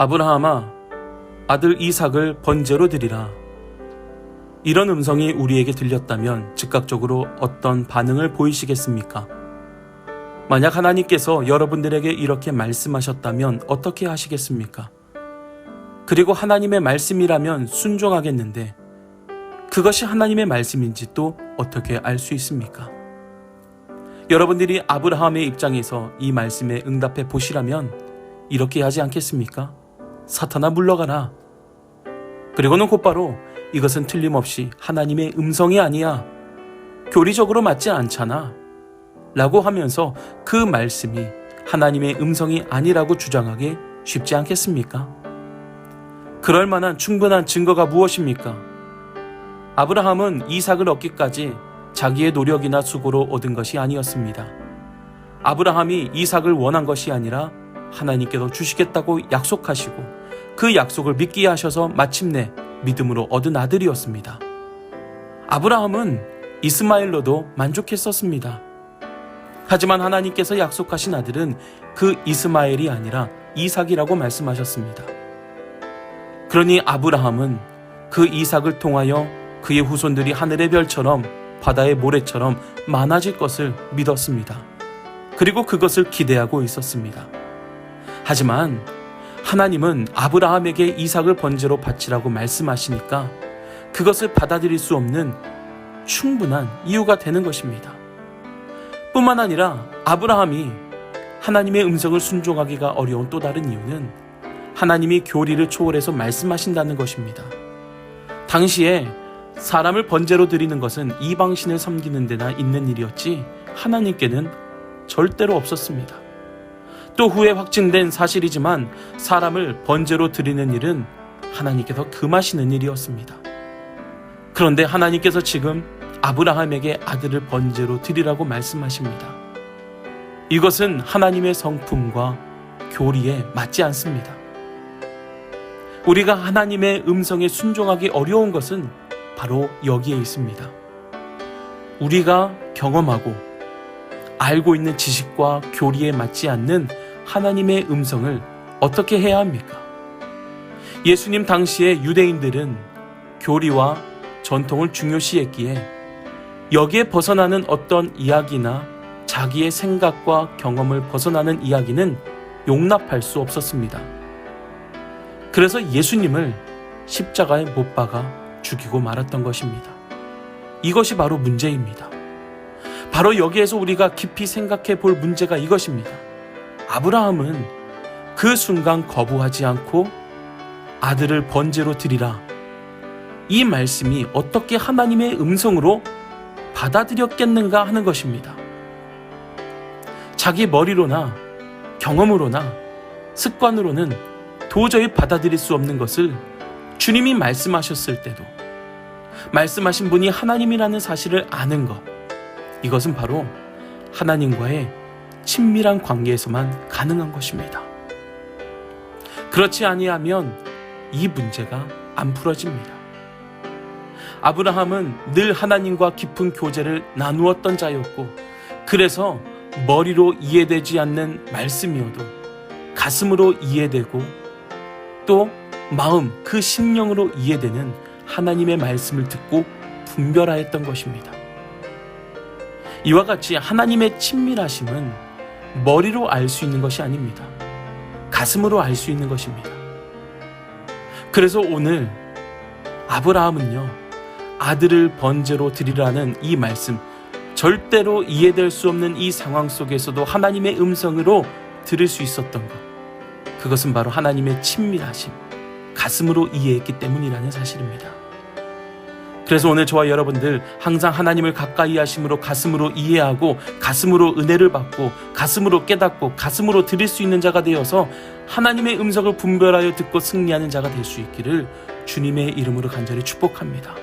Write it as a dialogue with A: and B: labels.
A: 아브라함아, 아들 이삭을 번제로 드리라. 이런 음성이 우리에게 들렸다면 즉각적으로 어떤 반응을 보이시겠습니까? 만약 하나님께서 여러분들에게 이렇게 말씀하셨다면 어떻게 하시겠습니까? 그리고 하나님의 말씀이라면 순종하겠는데 그것이 하나님의 말씀인지 또 어떻게 알 수 있습니까? 여러분들이 아브라함의 입장에서 이 말씀에 응답해 보시라면 이렇게 하지 않겠습니까? 사탄아 물러가라. 그리고는 곧바로 이것은 틀림없이 하나님의 음성이 아니야. 교리적으로 맞지 않잖아. 라고 하면서 그 말씀이 하나님의 음성이 아니라고 주장하기 쉽지 않겠습니까? 그럴 만한 충분한 증거가 무엇입니까? 아브라함은 이삭을 얻기까지 자기의 노력이나 수고로 얻은 것이 아니었습니다. 아브라함이 이삭을 원한 것이 아니라 하나님께서 주시겠다고 약속하시고 그 약속을 믿게 하셔서 마침내 믿음으로 얻은 아들이었습니다. 아브라함은 이스마엘로도 만족했었습니다. 하지만 하나님께서 약속하신 아들은 그 이스마엘이 아니라 이삭이라고 말씀하셨습니다. 그러니 아브라함은 그 이삭을 통하여 그의 후손들이 하늘의 별처럼 바다의 모래처럼 많아질 것을 믿었습니다. 그리고 그것을 기대하고 있었습니다. 하지만 하나님은 아브라함에게 이삭을 번제로 바치라고 말씀하시니까 그것을 받아들일 수 없는 충분한 이유가 되는 것입니다. 뿐만 아니라 아브라함이 하나님의 음성을 순종하기가 어려운 또 다른 이유는 하나님이 교리를 초월해서 말씀하신다는 것입니다. 당시에 사람을 번제로 드리는 것은 이방신을 섬기는 데나 있는 일이었지 하나님께는 절대로 없었습니다. 또 후에 확증된 사실이지만 사람을 번제로 드리는 일은 하나님께서 금하시는 일이었습니다. 그런데 하나님께서 지금 아브라함에게 아들을 번제로 드리라고 말씀하십니다. 이것은 하나님의 성품과 교리에 맞지 않습니다. 우리가 하나님의 음성에 순종하기 어려운 것은 바로 여기에 있습니다. 우리가 경험하고 알고 있는 지식과 교리에 맞지 않는 하나님의 음성을 어떻게 해야 합니까? 예수님 당시의 유대인들은 교리와 전통을 중요시했기에 여기에 벗어나는 어떤 이야기나 자기의 생각과 경험을 벗어나는 이야기는 용납할 수 없었습니다. 그래서 예수님을 십자가에 못 박아 죽이고 말았던 것입니다. 이것이 바로 문제입니다. 바로 여기에서 우리가 깊이 생각해 볼 문제가 이것입니다. 아브라함은 그 순간 거부하지 않고 아들을 번제로 드리라. 이 말씀이 어떻게 하나님의 음성으로 받아들였겠는가 하는 것입니다. 자기 머리로나 경험으로나 습관으로는 도저히 받아들일 수 없는 것을 주님이 말씀하셨을 때도 말씀하신 분이 하나님이라는 사실을 아는 것, 이것은 바로 하나님과의 친밀한 관계에서만 가능한 것입니다. 그렇지 아니하면 이 문제가 안 풀어집니다. 아브라함은 늘 하나님과 깊은 교제를 나누었던 자였고 그래서 머리로 이해되지 않는 말씀이어도 가슴으로 이해되고 또 마음, 그 심령으로 이해되는 하나님의 말씀을 듣고 분별하였던 것입니다. 이와 같이 하나님의 친밀하심은 머리로 알 수 있는 것이 아닙니다. 가슴으로 알 수 있는 것입니다. 그래서 오늘 아브라함은요, 아들을 번제로 드리라는 이 말씀, 절대로 이해될 수 없는 이 상황 속에서도 하나님의 음성으로 들을 수 있었던 것, 그것은 바로 하나님의 친밀하심, 가슴으로 이해했기 때문이라는 사실입니다. 그래서 오늘 저와 여러분들 항상 하나님을 가까이 하심으로 가슴으로 이해하고 가슴으로 은혜를 받고 가슴으로 깨닫고 가슴으로 드릴 수 있는 자가 되어서 하나님의 음성을 분별하여 듣고 승리하는 자가 될 수 있기를 주님의 이름으로 간절히 축복합니다.